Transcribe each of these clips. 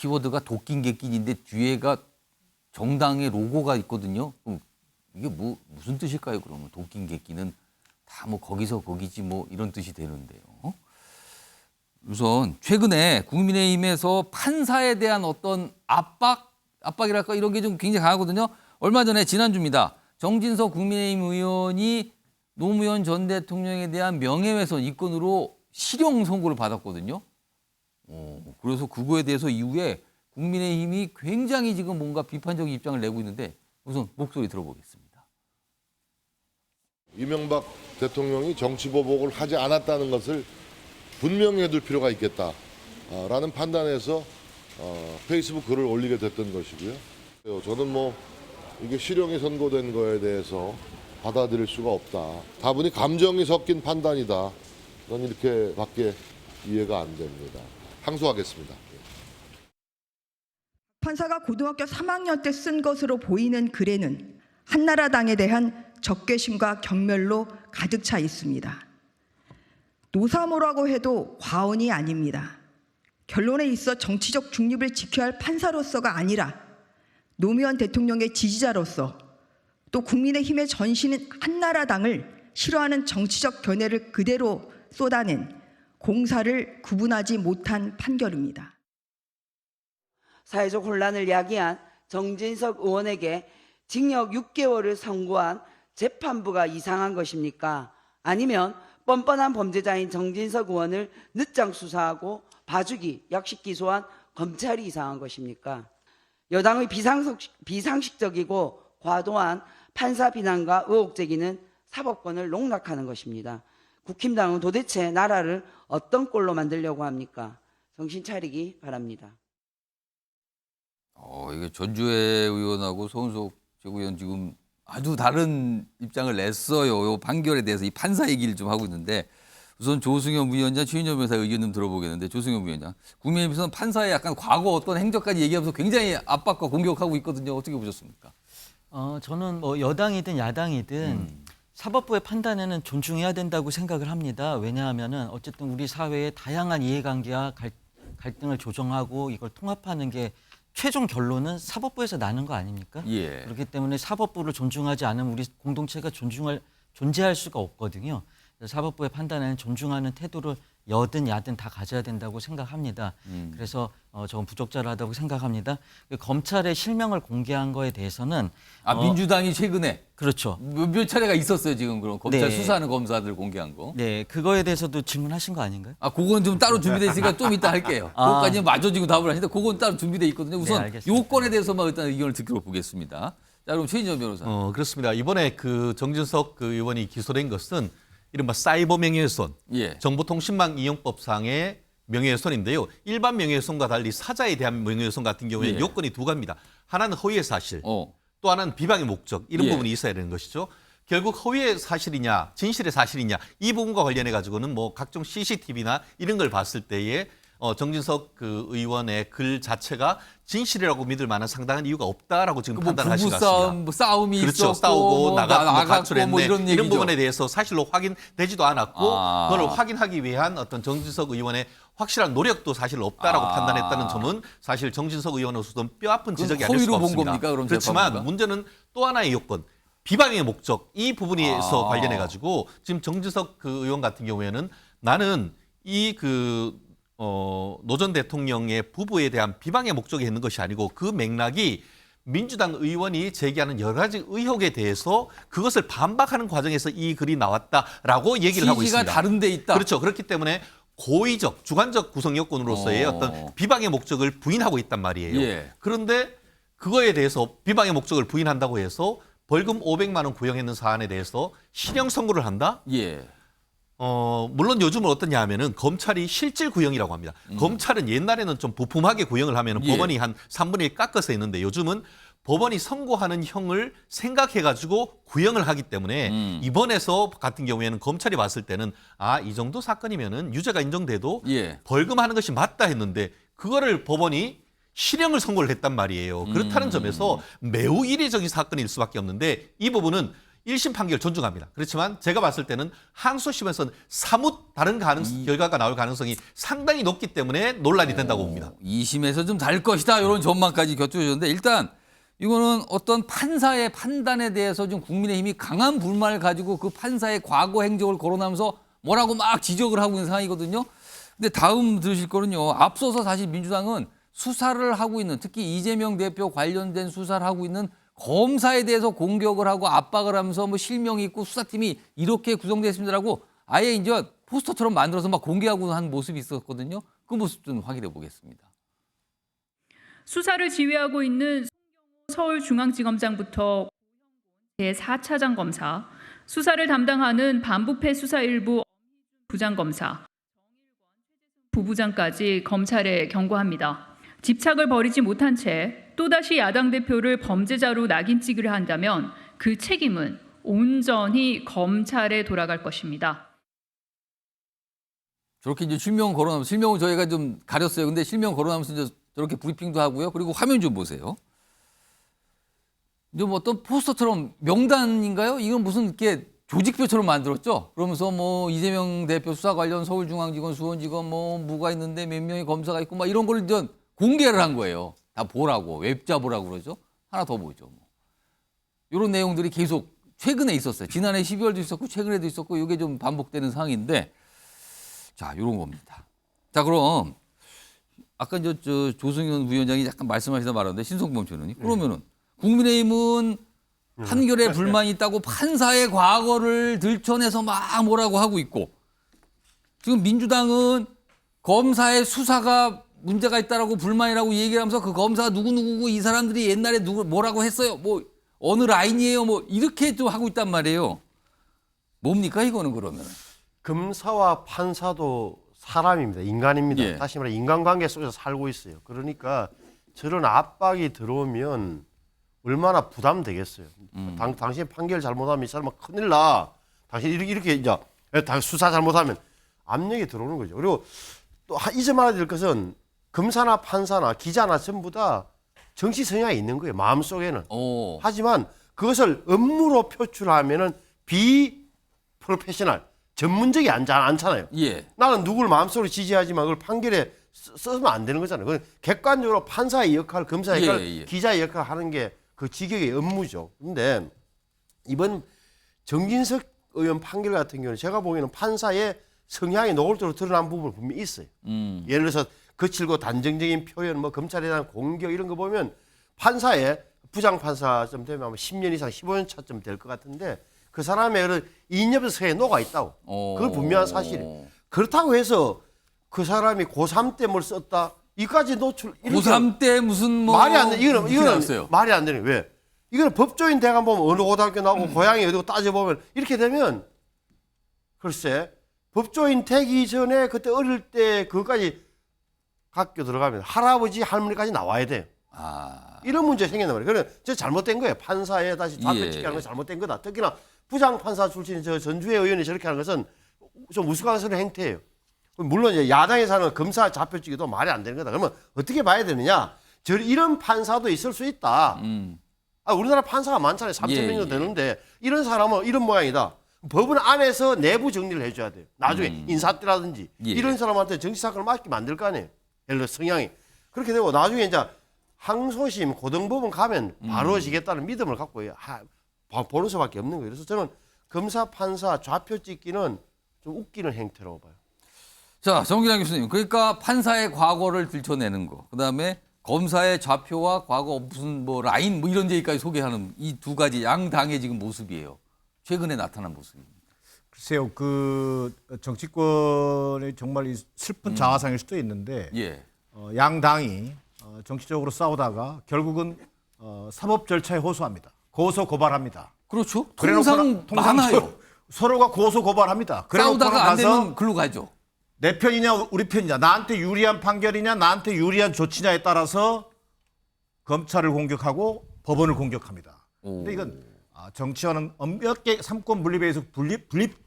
키워드가 도끼개끼인데 뒤에가 정당의 로고가 있거든요. 그럼 이게 무슨 뜻일까요? 그러면 도끼개끼는 다 뭐 거기서 거기지 뭐 이런 뜻이 되는데요. 우선 최근에 국민의힘에서 판사에 대한 어떤 압박이랄까 이런 게 좀 굉장히 강하거든요. 얼마 전에 지난주입니다. 정진석 국민의힘 의원이 노무현 전 대통령에 대한 명예훼손 이건으로 실형 선고를 받았거든요. 그래서 그거에 대해서 이후에 국민의힘이 굉장히 지금 뭔가 비판적인 입장을 내고 있는데 우선 목소리 들어보겠습니다. 이명박 대통령이 정치보복을 하지 않았다는 것을 분명히 해둘 필요가 있겠다라는 판단에서 페이스북 글을 올리게 됐던 것이고요. 저는 뭐 이게 실형이 선고된 거에 대해서 받아들일 수가 없다. 다분히 감정이 섞인 판단이다. 저는 이렇게밖에 이해가 안 됩니다. 항소하겠습니다. 판사가 고등학교 3학년 때 쓴 것으로 보이는 글에는 한나라당에 대한 적개심과 경멸로 가득 차 있습니다. 노사모라고 해도 과언이 아닙니다. 결론에 있어 정치적 중립을 지켜야 할 판사로서가 아니라 노무현 대통령의 지지자로서 또 국민의힘의 전신인 한나라당을 싫어하는 정치적 견해를 그대로 쏟아낸 공사를 구분하지 못한 판결입니다. 사회적 혼란을 야기한 정진석 의원에게 징역 6개월을 선고한 재판부가 이상한 것입니까? 아니면 뻔뻔한 범죄자인 정진석 의원을 늦장 수사하고 봐주기, 약식 기소한 검찰이 이상한 것입니까? 여당의 비상식적이고 과도한 판사 비난과 의혹 제기는 사법권을 농락하는 것입니다. 국힘당은 도대체 나라를 어떤 꼴로 만들려고 합니까? 정신 차리기 바랍니다. 이게 전주혜 의원하고 손은석 최고위원 지금 아주 다른 입장을 냈어요. 이 판결에 대해서 이 판사 얘기를 좀 하고 있는데 우선 조승현 위원장, 최인정 변호사의 의견 좀 들어보겠는데 조승현 위원장, 국민의힘에서는 판사의 약간 과거 어떤 행적까지 얘기하면서 굉장히 압박과 공격하고 있거든요. 어떻게 보셨습니까? 저는 뭐 여당이든 야당이든 사법부의 판단에는 존중해야 된다고 생각을 합니다. 왜냐하면은 어쨌든 우리 사회의 다양한 이해관계와 갈등을 조정하고 이걸 통합하는 게 최종 결론은 사법부에서 나는 거 아닙니까? 예. 그렇기 때문에 사법부를 존중하지 않으면 우리 공동체가 존재할 수가 없거든요. 그래서 사법부의 판단에는 존중하는 태도를 여든 야든 다 가져야 된다고 생각합니다. 그래서 저건 부적절하다고 생각합니다. 검찰의 실명을 공개한 거에 대해서는 민주당이 최근에 그렇죠. 몇 차례가 있었어요. 지금 그럼 검찰 네. 수사하는 검사들 공개한 거. 네, 그거에 대해서도 질문하신 거 아닌가요? 그건 좀 따로 준비돼 있으니까 좀 이따 할게요. 그것까지는 마저 지금 답을 하시는데 그건 따로 준비돼 있거든요. 우선 알겠습니다. 요건에 대해서만 일단 의견을 듣고 보겠습니다. 자, 그럼 최인정 변호사. 그렇습니다. 이번에 그 정진석 그 의원이 기소된 것은 이른바 사이버 명예훼손, 예. 정보통신망 이용법상의 명예훼손인데요. 일반 명예훼손과 달리 사자에 대한 명예훼손 같은 경우에는 예. 요건이 두 가지입니다. 하나는 허위의 사실, 어. 또 하나는 비방의 목적, 이런 예. 부분이 있어야 되는 것이죠. 결국 허위의 사실이냐, 진실의 사실이냐, 이 부분과 관련해 가지고는 뭐 각종 CCTV나 이런 걸 봤을 때에 정진석 그 의원의 글 자체가 진실이라고 믿을 만한 상당한 이유가 없다라고 지금 판단하신 것 같습니다. 싸움이 그렇죠. 있었고 싸우고 나갔고 가출했네. 뭐 이런 이런 부분에 대해서 사실로 확인되지도 않았고 그걸 확인하기 위한 어떤 정진석 의원의 확실한 노력도 사실 없다라고 판단했다는 점은 사실 정진석 의원으로서는 뼈아픈 지적이 아닐 수가 허위로 본 없습니다. 겁니까? 그럼 그렇지만 재판부가? 문제는 또 하나의 요건. 비방의 목적 이 부분에서 관련해 가지고 지금 정진석 그 의원 같은 경우에는 나는 이 노 전 대통령의 부부에 대한 비방의 목적이 있는 것이 아니고 그 맥락이 민주당 의원이 제기하는 여러 가지 의혹에 대해서 그것을 반박하는 과정에서 이 글이 나왔다라고 얘기를 하고 있습니다. 취지가 다른 데 있다. 그렇죠. 그렇기 때문에 고의적, 주관적 구성 요건으로서의 어떤 비방의 목적을 부인하고 있단 말이에요. 예. 그런데 그거에 대해서 비방의 목적을 부인한다고 해서 벌금 500만 원 구형했는 사안에 대해서 실형 선고를 한다? 예. 물론 요즘은 어떠냐 하면은 검찰이 실질 구형이라고 합니다. 검찰은 옛날에는 좀 부품하게 구형을 하면은 예. 법원이 한 3분의 1 깎아서 했는데 요즘은 법원이 선고하는 형을 생각해가지고 구형을 하기 때문에 이번에서 같은 경우에는 검찰이 봤을 때는 이 정도 사건이면은 유죄가 인정돼도 예. 벌금하는 것이 맞다 했는데 그거를 법원이 실형을 선고를 했단 말이에요. 그렇다는 점에서 매우 이례적인 사건일 수밖에 없는데 이 부분은 1심 판결 존중합니다. 그렇지만 제가 봤을 때는 항소심에서는 사뭇 다른 결과가 나올 가능성이 상당히 높기 때문에 논란이 된다고 봅니다. 2심에서 좀 다를 것이다 이런 전망까지 곁들여졌는데 일단 이거는 어떤 판사의 판단에 대해서 좀 국민의힘이 강한 불만을 가지고 그 판사의 과거 행적을 거론하면서 뭐라고 막 지적을 하고 있는 상황이거든요. 근데 다음 들으실 거는요. 앞서서 사실 민주당은 수사를 하고 있는 특히 이재명 대표 관련된 수사를 하고 있는 검사에 대해서 공격을 하고 압박을 하면서 뭐 실명이 있고 수사팀이 이렇게 구성됐습니다라고 아예 이제 포스터처럼 만들어서 막 공개하고 한 모습이 있었거든요. 그 모습 좀 확인해 보겠습니다. 수사를 지휘하고 있는 서울중앙지검장부터 제4차장 검사, 수사를 담당하는 반부패 수사일부 부장검사, 부부장까지 검찰에 경고합니다. 집착을 버리지 못한 채 또다시 야당 대표를 범죄자로 낙인 찍으려 한다면 그 책임은 온전히 검찰에 돌아갈 것입니다. 저렇게 이제 실명 거론하면서 실명을 저희가 좀 가렸어요. 근데 실명 거론하면서 이제 저렇게 브리핑도 하고요. 그리고 화면 좀 보세요. 좀 어떤 포스터처럼 명단인가요? 이건 무슨 이렇게 조직표처럼 만들었죠. 그러면서 뭐 이재명 대표 수사 관련 서울중앙지검, 수원지검 뭐가 있는데 몇 명의 검사가 있고 막 이런 걸 이제 공개를 한 거예요. 다 보라고 웹자 보라고 그러죠. 하나 더 보죠. 뭐. 이런 내용들이 계속 최근에 있었어요. 지난해 12월도 있었고 최근에도 있었고 이게 좀 반복되는 상황인데 자 이런 겁니다. 자 그럼 아까 저 조승현 부위원장이 약간 말씀하시다 말았는데 신성범 최는이 그러면은 국민의힘은 판결에 불만이 있다고 판사의 과거를 들춰내서 막 뭐라고 하고 있고 지금 민주당은 검사의 수사가 문제가 있다라고 불만이라고 얘기를 하면서 그 검사가 누구누구고 이 사람들이 옛날에 뭐라고 했어요. 뭐 어느 라인이에요. 뭐 이렇게 좀 하고 있단 말이에요. 뭡니까 이거는 그러면. 검사와 판사도 사람입니다. 인간입니다. 예. 다시 말해 인간관계 속에서 살고 있어요. 그러니까 저런 압박이 들어오면 얼마나 부담되겠어요. 당신 판결 잘못하면 이 사람은 큰일 나. 당신 이렇게 이제 수사 잘못하면 압력이 들어오는 거죠. 그리고 또 잊어말아야 될 것은 검사나 판사나 기자나 전부 다 정치 성향이 있는 거예요. 마음속에는. 하지만 그것을 업무로 표출하면은 비프로페셔널, 전문적이 않잖아요. 예. 나는 누구를 마음속으로 지지하지만 그걸 판결에 쓰면 안 되는 거잖아요. 그건 객관적으로 판사의 역할, 검사의 역할, 예. 기자의 역할을 하는 게 그 직역의 업무죠. 그런데 이번 정진석 의원 판결 같은 경우는 제가 보기에는 판사의 성향이 노골적으로 드러난 부분이 분명히 있어요. 예를 들어서 거칠고 단정적인 표현, 뭐 검찰에 대한 공격 이런 거 보면 판사의 부장판사쯤 되면 아마 10년 이상 15년 차쯤 될 것 같은데 그 사람의 그런 인협성에 녹아 있다고. 그건 분명한 사실이에요. 그렇다고 해서 그 사람이 고3 때 뭘 썼다 이까지 노출. 고3 때 무슨 뭐 말이 안 돼. 이거는 있어요. 말이 안 되는 왜? 이거는 법조인 대학 보면 어느 고등학교 나오고 고향이 어디고 따져보면 이렇게 되면 글쎄 법조인 되기 전에 그때 어릴 때 그것까지 학교 들어가면 할아버지 할머니까지 나와야 돼요. 이런 문제 생긴단 말이에요. 그래 저 잘못된 거예요. 판사에 다시 좌표찍기 하는 거 잘못된 거다. 특히나 부장판사 출신 저 전주의 의원이 저렇게 하는 것은 좀 우스꽝스러운 행태예요. 물론 이제 야당에서는 검사 잡혀주기도 말이 안 되는 거다. 그러면 어떻게 봐야 되느냐? 이런 판사도 있을 수 있다. 우리나라 판사가 많잖아요. 3천 명 정도 되는데 이런 사람은 이런 모양이다. 법원 안에서 내부 정리를 해줘야 돼요. 나중에 인사 때라든지 이런 사람한테 정치사건을 맡기면 안 될 거 아니에요. 예를 들어 성향이. 그렇게 되고 나중에 이제 항소심, 고등법원 가면 바로 지겠다는 믿음을 갖고 보는 수밖에 없는 거예요. 그래서 저는 검사, 판사 좌표 찍기는 좀 웃기는 행태라고 봐요. 자, 정기란 교수님. 그러니까 판사의 과거를 들춰내는 거. 그다음에 검사의 좌표와 과거 무슨 뭐 라인 뭐 이런 얘기까지 소개하는 이 두 가지 양당의 지금 모습이에요. 최근에 나타난 모습입니다. 글쎄요, 그 정치권의 정말 슬픈 자화상일 수도 있는데 예. 양당이 정치적으로 싸우다가 결국은 사법 절차에 호소합니다. 고소 고발합니다. 그렇죠. 그래놓고는 통상 많아요. 서로가 고소 고발합니다. 싸우다가 안 되면 글로 가죠. 내 편이냐 우리 편이냐, 나한테 유리한 판결이냐 나한테 유리한 조치냐에 따라서 검찰을 공격하고 법원을 공격합니다. 근데 이건 정치와는 엄격하게 삼권 분립에서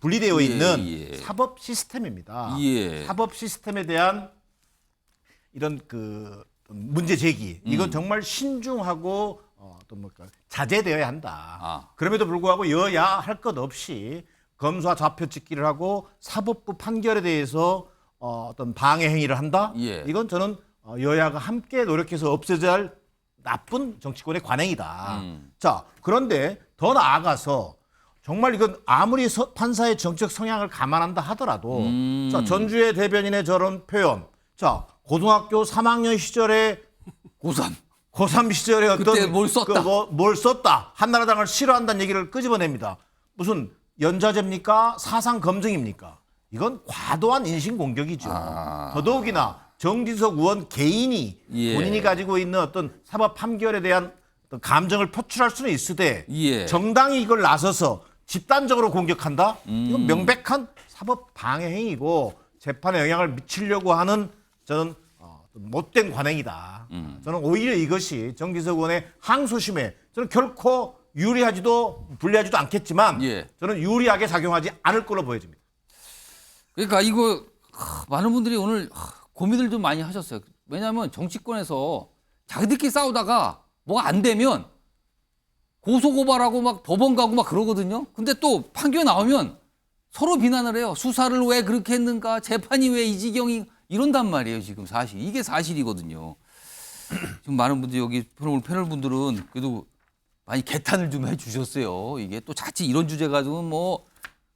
분리되어 있는 사법 시스템입니다. 사법 시스템에 대한 이런 그 문제 제기, 이건 정말 신중하고 어떤 뭘까 자제되어야 한다. 아. 그럼에도 불구하고 여야 할 것 없이 검수와 좌표 찍기를 하고 사법부 판결에 대해서 어떤 방해 행위를 한다. 예. 이건 저는 여야가 함께 노력해서 없애져야 할 나쁜 정치권의 관행이다. 자, 그런데 더 나아가서 정말 이건 아무리 판사의 정책 성향을 감안한다 하더라도 자, 전주의 대변인의 저런 표현. 자, 고등학교 3학년 시절에 고3 시절에 어떤 그때 뭘 썼다. 뭘 썼다. 한나라당을 싫어한다는 얘기를 끄집어냅니다. 무슨 연좌제입니까? 사상 검증입니까? 이건 과도한 인신 공격이죠. 더더욱이나 정진석 의원 개인이 예. 본인이 가지고 있는 어떤 사법 판결에 대한 어떤 감정을 표출할 수는 있으되 예. 정당이 이걸 나서서 집단적으로 공격한다? 이건 명백한 사법 방해 행위고 재판에 영향을 미치려고 하는 저는 못된 관행이다. 저는 오히려 이것이 정진석 의원의 항소심에 저는 결코 유리하지도 불리하지도 않겠지만 예. 저는 유리하게 작용하지 않을 걸로 보여집니다. 그러니까 이거 많은 분들이 오늘 고민을 좀 많이 하셨어요. 왜냐하면 정치권에서 자기들끼리 싸우다가 뭐가 안 되면 고소고발하고 막 법원 가고 막 그러거든요. 근데 또 판결 나오면 서로 비난을 해요. 수사를 왜 그렇게 했는가? 재판이 왜 이 지경이 이런단 말이에요. 지금 사실 이게 사실이거든요. 지금 많은 분들이 여기 오늘 패널 분들은 그래도 많이 개탄을 좀 해주셨어요. 이게 또 자칫 이런 주제 가지고는 뭐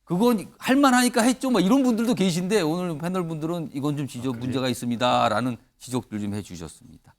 그건 할만하니까 했죠. 뭐 이런 분들도 계신데 오늘 패널 분들은 이건 좀 문제가 있습니다라는 지적들 좀 해주셨습니다.